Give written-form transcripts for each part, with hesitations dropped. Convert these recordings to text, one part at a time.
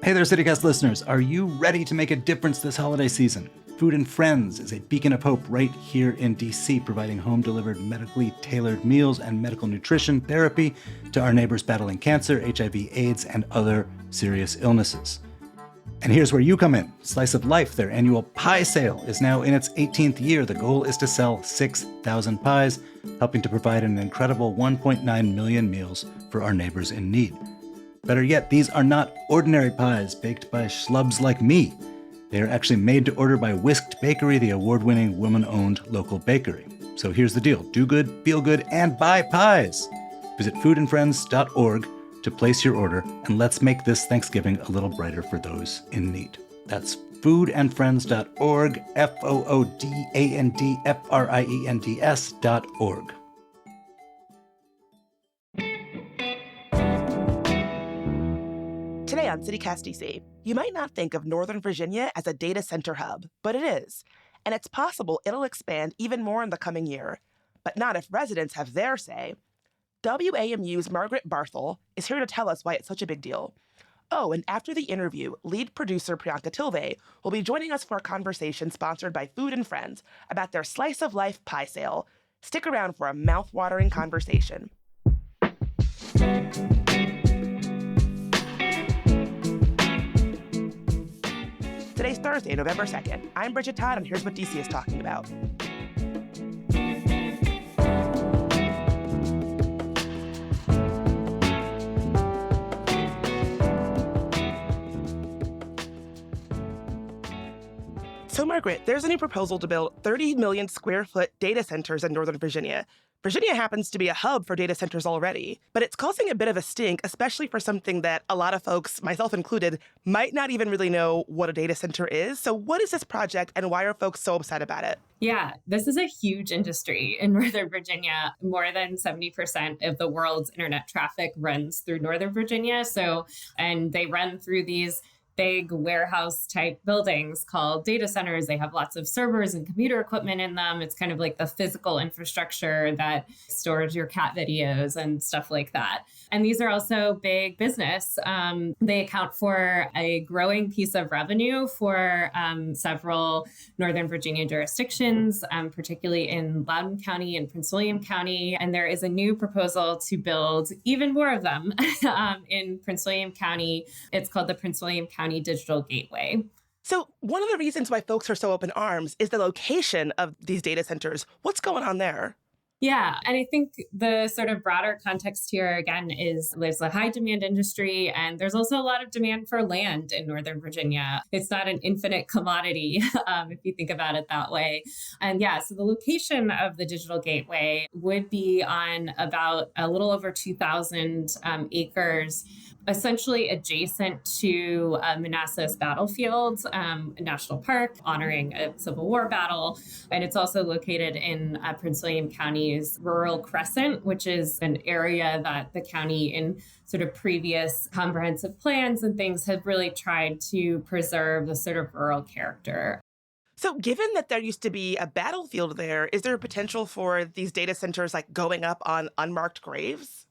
Hey there, CityCast listeners. Are you ready to make a difference this holiday season? Food and Friends is a beacon of hope right here in DC, providing home-delivered, medically tailored meals and medical nutrition therapy to our neighbors battling cancer, HIV, AIDS, and other serious illnesses. And here's where you come in. Slice of Life, their annual pie sale, is now in its 18th year. The goal is to sell 6,000 pies, helping to provide an incredible 1.9 million meals for our neighbors in need. Better yet, these are not ordinary pies baked by schlubs like me. They are actually made to order by Whisked Bakery, the award-winning woman-owned local bakery. So here's the deal. Do good, feel good, and buy pies. Visit foodandfriends.org to place your order, and let's make this Thanksgiving a little brighter for those in need. That's foodandfriends.org, foodandfriends.org. Today on CityCast DC, you might not think of Northern Virginia as a data center hub, but it is. And it's possible it'll expand even more in the coming year, but not if residents have their say. WAMU's Margaret Barthel is here to tell us why it's such a big deal. Oh, and after the interview, lead producer Priyanka Tilve will be joining us for a conversation sponsored by Food and Friends about their Slice of Life pie sale. Stick around for a mouth-watering conversation. Today's Thursday, November 2nd. I'm Bridget Todd, and here's what DC is talking about. So, Margaret, there's a new proposal to build 30 million square foot data centers in Northern Virginia. Virginia happens to be a hub for data centers already, but it's causing a bit of a stink, especially for something that a lot of folks, myself included, might not even really know what a data center is. So what is this project and why are folks so upset about it? Yeah, this is a huge industry in Northern Virginia. More than 70% of the world's internet traffic runs through Northern Virginia. And they run through these big warehouse type buildings called data centers. They have lots of servers and computer equipment in them. It's kind of like the physical infrastructure that stores your cat videos and stuff like that. And these are also big business. They account for a growing piece of revenue for several Northern Virginia jurisdictions, particularly in Loudoun County and Prince William County. And there is a new proposal to build even more of them in Prince William County. It's called the Prince William County Digital Gateway. So one of the reasons why folks are so up in arms is the location of these data centers. What's going on there? Yeah. And I think the sort of broader context here, again, is there's a high demand industry and there's also a lot of demand for land in Northern Virginia. It's not an infinite commodity, if you think about it that way. And yeah, so the location of the Digital Gateway would be on about a little over 2,000 acres, essentially adjacent to Manassas Battlefield, National Park, honoring a Civil War battle. And it's also located in Prince William County's Rural Crescent, which is an area that the county in sort of previous comprehensive plans and things have really tried to preserve the sort of rural character. So given that there used to be a battlefield there, is there a potential for these data centers like going up on unmarked graves?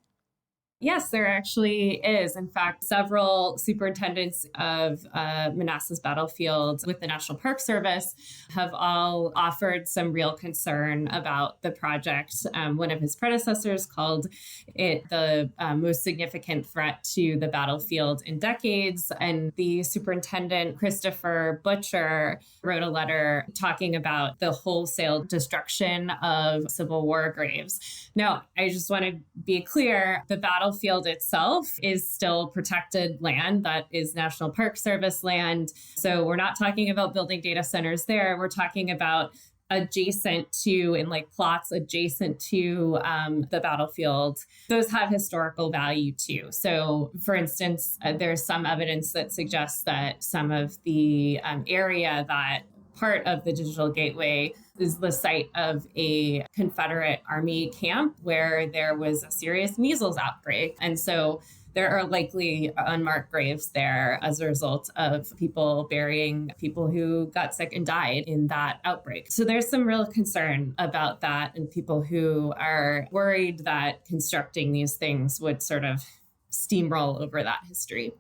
Yes, there actually is. In fact, several superintendents of Manassas Battlefield with the National Park Service have all offered some real concern about the project. One of his predecessors called it the most significant threat to the battlefield in decades. And the superintendent, Christopher Butcher, wrote a letter talking about the wholesale destruction of Civil War graves. Now, I just want to be clear, the battlefield itself is still protected land that is National Park Service land. So we're not talking about building data centers there. We're talking about adjacent to, in like plots adjacent to the battlefield. Those have historical value too. So for instance, there's some evidence that suggests that some of the area that part of the Digital Gateway is the site of a Confederate Army camp where there was a serious measles outbreak. And so there are likely unmarked graves there as a result of people burying people who got sick and died in that outbreak. So there's some real concern about that and people who are worried that constructing these things would sort of steamroll over that history.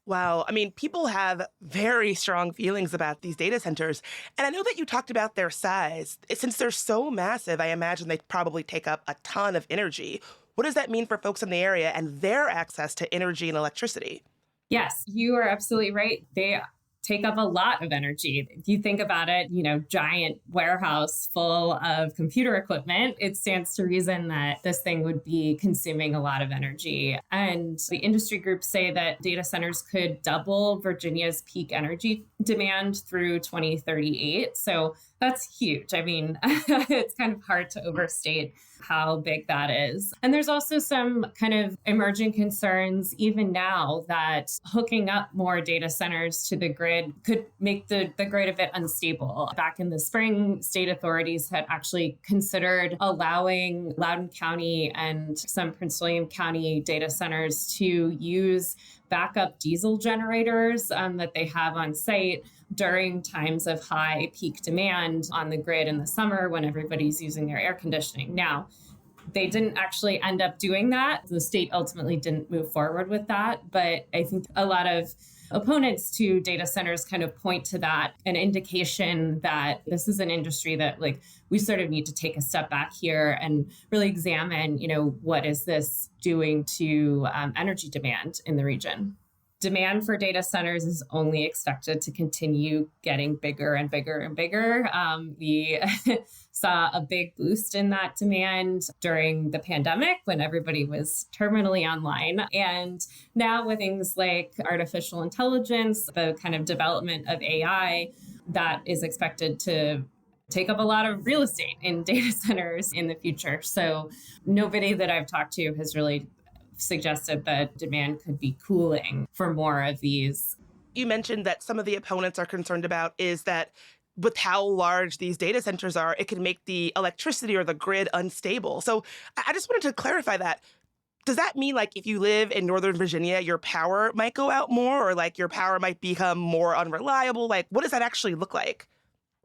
Wow. I mean, people have very strong feelings about these data centers. And I know that you talked about their size. Since they're so massive, I imagine they probably take up a ton of energy. What does that mean for folks in the area and their access to energy and electricity? Yes, you are absolutely right. They take up a lot of energy. If you think about it, giant warehouse full of computer equipment, it stands to reason that this thing would be consuming a lot of energy. And the industry groups say that data centers could double Virginia's peak energy demand through 2038. So that's huge. I mean, it's kind of hard to overstate how big that is. And there's also some kind of emerging concerns even now that hooking up more data centers to the grid could make the grid a bit unstable. Back in the spring, state authorities had actually considered allowing Loudoun County and some Prince William County data centers to use backup diesel generators that they have on site during times of high peak demand on the grid in the summer when everybody's using their air conditioning. Now, they didn't actually end up doing that. The state ultimately didn't move forward with that. But I think a lot of opponents to data centers kind of point to that, an indication that this is an industry that we sort of need to take a step back here and really examine, what is this doing to energy demand in the region. Demand for data centers is only expected to continue getting bigger and bigger and bigger. We saw a big boost in that demand during the pandemic when everybody was terminally online. And now with things like artificial intelligence, the kind of development of AI, that is expected to take up a lot of real estate in data centers in the future. So nobody that I've talked to has really suggested that demand could be cooling for more of these. You mentioned that some of the opponents are concerned about is that with how large these data centers are, it can make the electricity or the grid unstable. So I just wanted to clarify that. Does that mean if you live in Northern Virginia, your power might go out more or your power might become more unreliable? What does that actually look like?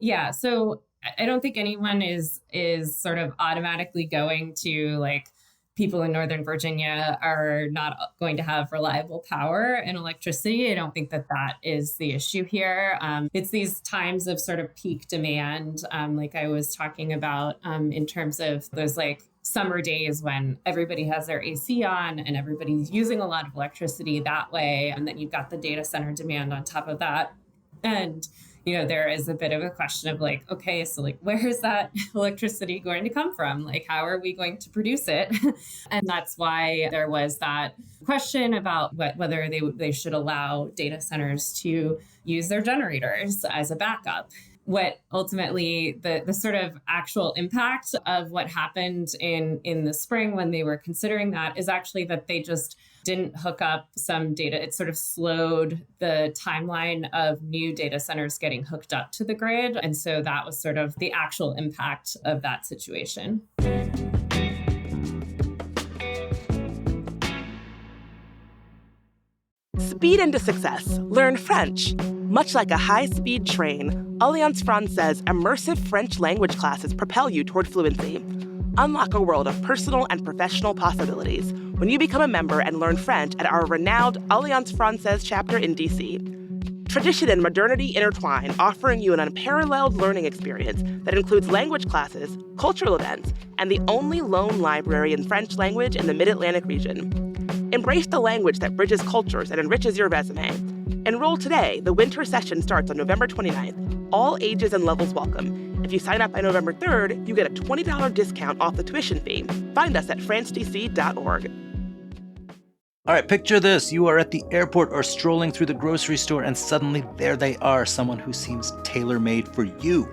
Yeah, so I don't think anyone is sort of automatically going to people in Northern Virginia are not going to have reliable power and electricity. I don't think that is the issue here. It's these times of sort of peak demand, like I was talking about in terms of those summer days when everybody has their AC on and everybody's using a lot of electricity that way. And then you've got the data center demand on top of that. And there is a bit of a question of okay, so where is that electricity going to come from? How are we going to produce it? And that's why there was that question about whether they should allow data centers to use their generators as a backup. What ultimately the sort of actual impact of what happened in the spring when they were considering that is actually that they just didn't hook up some data. It sort of slowed the timeline of new data centers getting hooked up to the grid. And so that was sort of the actual impact of that situation. Speed into success. Learn French. Much like a high-speed train, Alliance Francais's immersive French language classes propel you toward fluency. Unlock a world of personal and professional possibilities when you become a member and learn French at our renowned Alliance Francaise chapter in D.C. Tradition and modernity intertwine, offering you an unparalleled learning experience that includes language classes, cultural events, and the only lone library in French language in the Mid-Atlantic region. Embrace the language that bridges cultures and enriches your resume. Enroll today. The winter session starts on November 29th. All ages and levels welcome. If you sign up by November 3rd, you get a $20 discount off the tuition fee. Find us at francedc.org. All right, picture this. You are at the airport or strolling through the grocery store, and suddenly there they are, someone who seems tailor-made for you.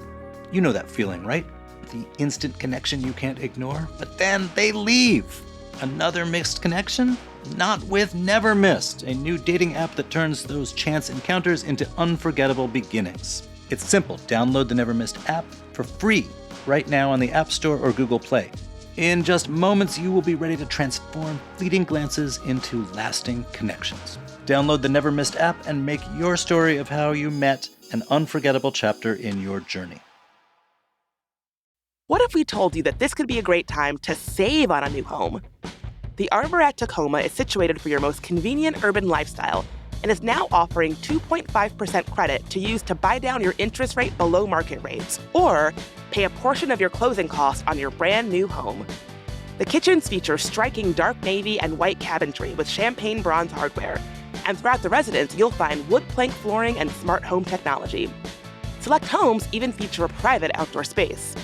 You know that feeling, right? The instant connection you can't ignore, but then they leave. Another missed connection? Not with Never Missed, a new dating app that turns those chance encounters into unforgettable beginnings. It's simple. Download the Never Missed app for free right now on the App Store or Google Play. In just moments, you will be ready to transform fleeting glances into lasting connections. Download the Never Missed app and make your story of how you met an unforgettable chapter in your journey. What if we told you that this could be a great time to save on a new home? The Arbor at Tacoma is situated for your most convenient urban lifestyle, and is now offering 2.5% credit to use to buy down your interest rate below market rates or pay a portion of your closing costs on your brand new home. The kitchens feature striking dark navy and white cabinetry with champagne bronze hardware, and throughout the residence, you'll find wood plank flooring and smart home technology. Select homes even feature a private outdoor space.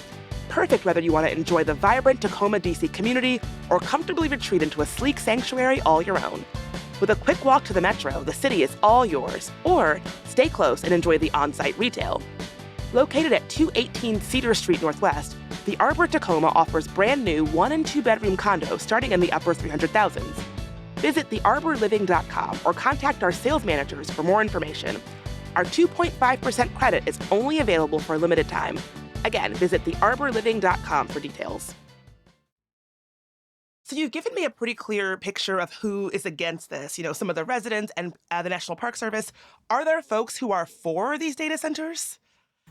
Perfect whether you want to enjoy the vibrant Tacoma, DC community or comfortably retreat into a sleek sanctuary all your own. With a quick walk to the metro, the city is all yours. Or stay close and enjoy the on-site retail. Located at 218 Cedar Street Northwest, the Arbor Tacoma offers brand new 1- and 2-bedroom condos starting in the upper 300,000s. Visit thearborliving.com or contact our sales managers for more information. Our 2.5% credit is only available for a limited time. Again, visit thearborliving.com for details. So you've given me a pretty clear picture of who is against this, some of the residents and the National Park Service. Are there folks who are for these data centers?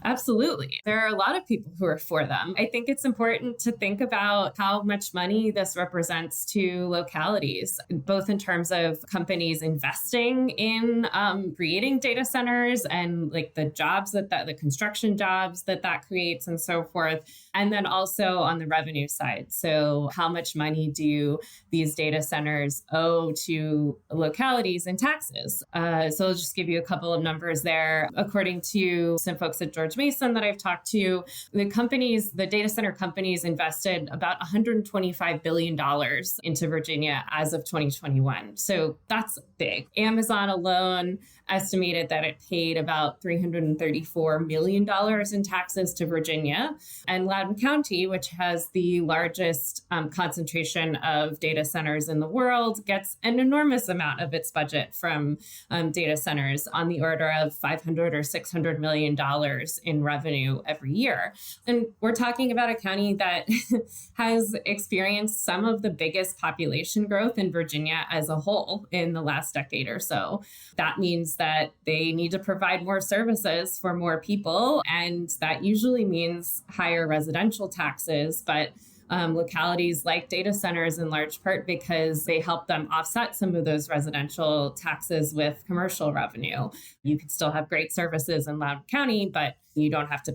Absolutely. There are a lot of people who are for them. I think it's important to think about how much money this represents to localities, both in terms of companies investing in creating data centers and like the jobs the construction jobs that creates and so forth. And then also on the revenue side. So how much money do these data centers owe to localities in taxes? So I'll just give you a couple of numbers there. According to some folks at George Mason that I've talked to, the data center companies invested about $125 billion into Virginia as of 2021. So that's big. Amazon alone estimated that it paid about $334 million in taxes to Virginia. And Loudoun County, which has the largest concentration of data centers in the world, gets an enormous amount of its budget from data centers on the order of $500 or $600 million in revenue every year. And we're talking about a county that has experienced some of the biggest population growth in Virginia as a whole in the last decade or so. That means that they need to provide more services for more people, and that usually means higher residential taxes, but localities like data centers in large part because they help them offset some of those residential taxes with commercial revenue. You could still have great services in Loudoun County, but you don't have to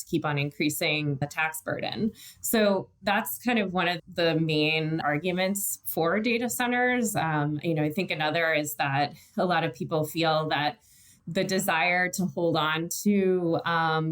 keep on increasing the tax burden. So that's kind of one of the main arguments for data centers. I think another is that a lot of people feel that the desire to hold on to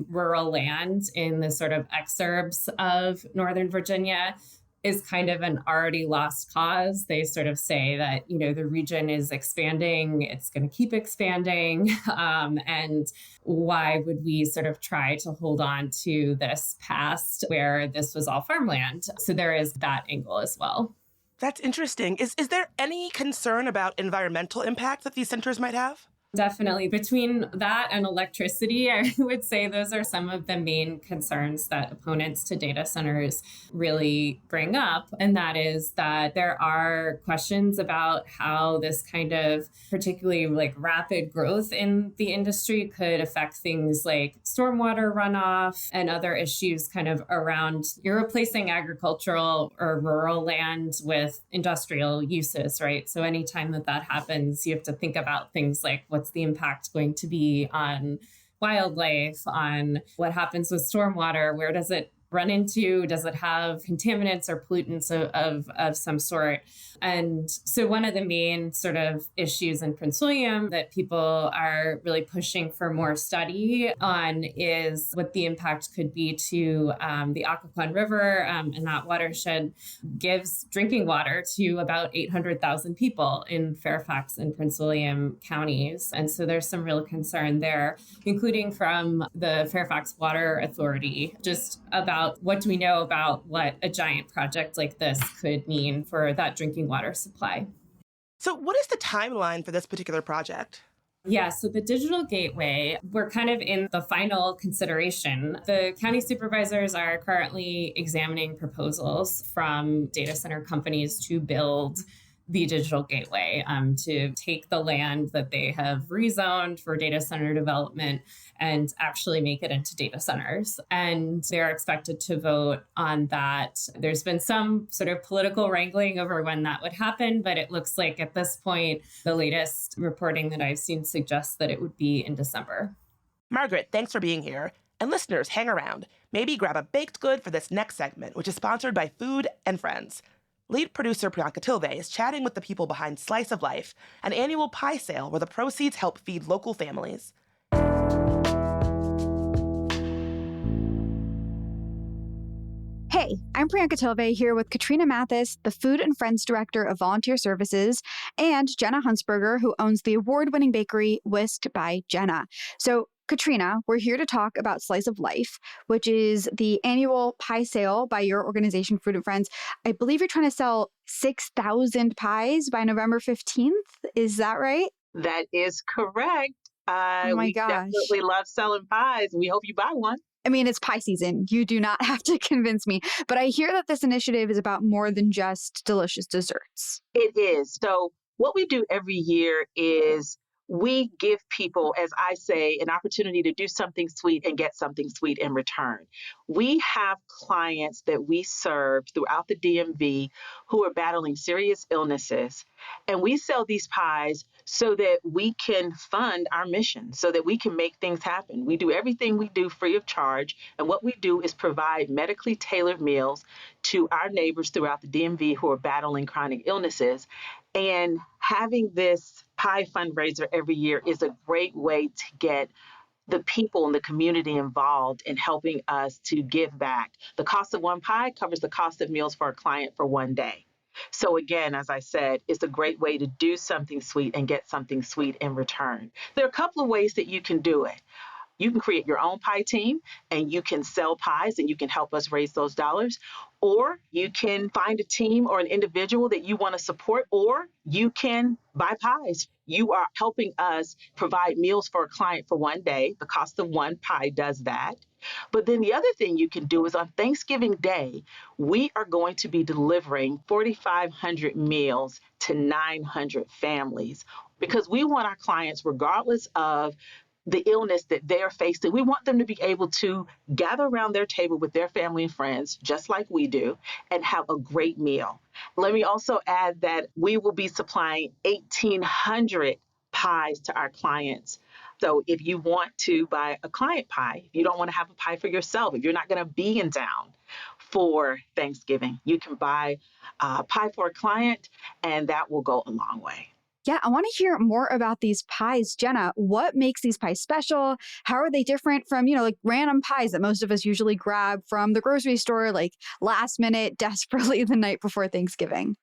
rural land in the sort of exurbs of Northern Virginia is kind of an already lost cause. They sort of say that, the region is expanding, it's going to keep expanding. And why would we sort of try to hold on to this past where this was all farmland? So there is that angle as well. That's interesting. Is there any concern about environmental impact that these centers might have? Definitely. Between that and electricity, I would say those are some of the main concerns that opponents to data centers really bring up. And that is that there are questions about how this kind of particularly like rapid growth in the industry could affect things like stormwater runoff and other issues kind of around you're replacing agricultural or rural land with industrial uses, right? So anytime that happens, you have to think about things like what's the impact going to be on wildlife, on what happens with stormwater, where does it run into? Does it have contaminants or pollutants of some sort? And so one of the main sort of issues in Prince William that people are really pushing for more study on is what the impact could be to the Occoquan River. And that watershed gives drinking water to about 800,000 people in Fairfax and Prince William counties. And so there's some real concern there, including from the Fairfax Water Authority, just about what do we know about what a giant project like this could mean for that drinking water supply. So what is the timeline for this particular project? Yeah, so the digital gateway, we're kind of in the final consideration. The county supervisors are currently examining proposals from data center companies to build the digital gateway, to take the land that they have rezoned for data center development and actually make it into data centers. And they're expected to vote on that. There's been some sort of political wrangling over when that would happen, but it looks like at this point, the latest reporting that I've seen suggests that it would be in December. Margaret, thanks for being here. And listeners, hang around. Maybe grab a baked good for this next segment, which is sponsored by Food and Friends. Lead producer Priyanka Tilve is chatting with the people behind Slice of Life, an annual pie sale where the proceeds help feed local families. Hey, I'm Priyanka Tilve here with Katrina Mathis, the Food and Friends Director of Volunteer Services, and Jenna Huntsberger, who owns the award-winning bakery Whisked by Jenna. So, Katrina, we're here to talk about Slice of Life, which is the annual pie sale by your organization, Food and Friends. I believe you're trying to sell 6,000 pies by November 15th. Is that right? That is correct. Oh my we gosh. definitely love selling pies. We hope you buy one. I mean, it's pie season. You do not have to convince me. But I hear that this initiative is about more than just delicious desserts. It is. So what we do every year is we give people, as I say, an opportunity to do something sweet and get something sweet in return. We have clients that we serve throughout the DMV who are battling serious illnesses, and we sell these pies so that we can fund our mission, so that we can make things happen. We do everything we do free of charge, and what we do is provide medically tailored meals to our neighbors throughout the DMV who are battling chronic illnesses. And having this pie fundraiser every year is a great way to get the people in the community involved in helping us to give back. The cost of one pie covers the cost of meals for a client for one day. So again, as I said, it's a great way to do something sweet and get something sweet in return. There are a couple of ways that you can do it. You can create your own pie team and you can sell pies and you can help us raise those dollars. Or you can find a team or an individual that you want to support, or you can buy pies. You are helping us provide meals for a client for one day. The cost of one pie does that. But then the other thing you can do is on Thanksgiving Day, we are going to be delivering 4,500 meals to 900 families because we want our clients, regardless of the illness that they're facing, we want them to be able to gather around their table with their family and friends, just like we do, and have a great meal. Let me also add that we will be supplying 1,800 pies to our clients. So if you want to buy a client pie, if you don't want to have a pie for yourself, if you're not going to be in town for Thanksgiving, you can buy a pie for a client, and that will go a long way. Yeah, I want to hear more about these pies. Jenna, what makes these pies special? How are they different from, like random pies that most of us usually grab from the grocery store, like last minute, desperately the night before Thanksgiving?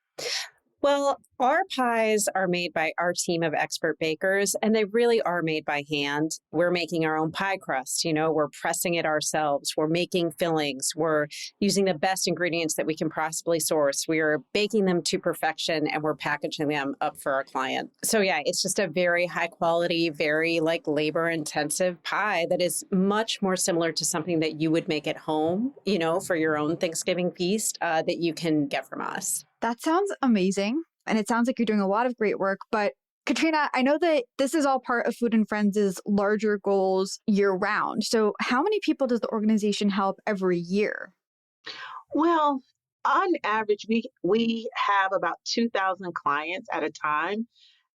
Well, our pies are made by our team of expert bakers, and they really are made by hand. We're making our own pie crust, we're pressing it ourselves. We're making fillings. We're using the best ingredients that we can possibly source. We are baking them to perfection, and we're packaging them up for our client. So yeah, it's just a very high quality, very labor intensive pie that is much more similar to something that you would make at home, for your own Thanksgiving feast that you can get from us. That sounds amazing. And it sounds like you're doing a lot of great work. But Katrina, I know that this is all part of Food and Friends' larger goals year round. So how many people does the organization help every year? Well, on average, we have about 2,000 clients at a time.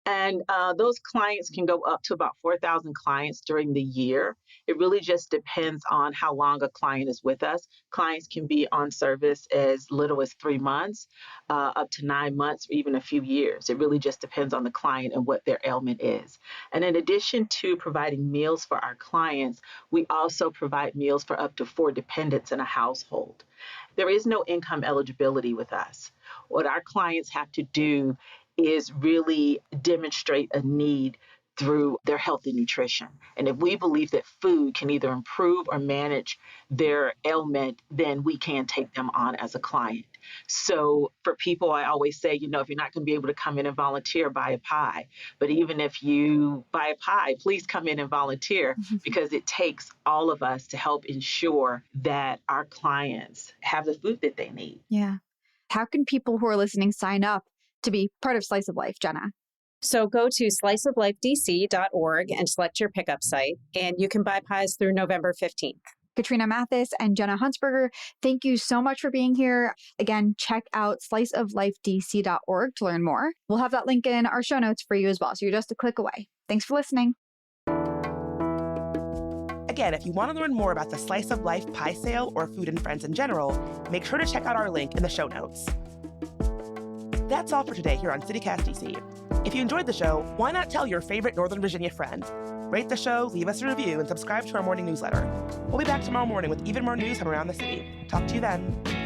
And those clients can go up to about 4,000 clients during the year. It really just depends on how long a client is with us. Clients can be on service as little as 3 months, up to 9 months, or even a few years. It really just depends on the client and what their ailment is. And in addition to providing meals for our clients, we also provide meals for up to 4 dependents in a household. There is no income eligibility with us. What our clients have to do is really demonstrate a need through their health and nutrition. And if we believe that food can either improve or manage their ailment, then we can take them on as a client. So for people, I always say, if you're not going to be able to come in and volunteer, buy a pie. But even if you buy a pie, please come in and volunteer because it takes all of us to help ensure that our clients have the food that they need. Yeah. How can people who are listening sign up to be part of Slice of Life, Jenna? So go to sliceoflifedc.org and select your pickup site, and you can buy pies through November 15th. Katrina Mathis and Jenna Huntsberger, thank you so much for being here. Again, check out sliceoflifedc.org to learn more. We'll have that link in our show notes for you as well, so you're just a click away. Thanks for listening. Again, if you want to learn more about the Slice of Life pie sale or Food and Friends in general, make sure to check out our link in the show notes. That's all for today here on CityCast DC. If you enjoyed the show, why not tell your favorite Northern Virginia friend? Rate the show, leave us a review, and subscribe to our morning newsletter. We'll be back tomorrow morning with even more news from around the city. Talk to you then.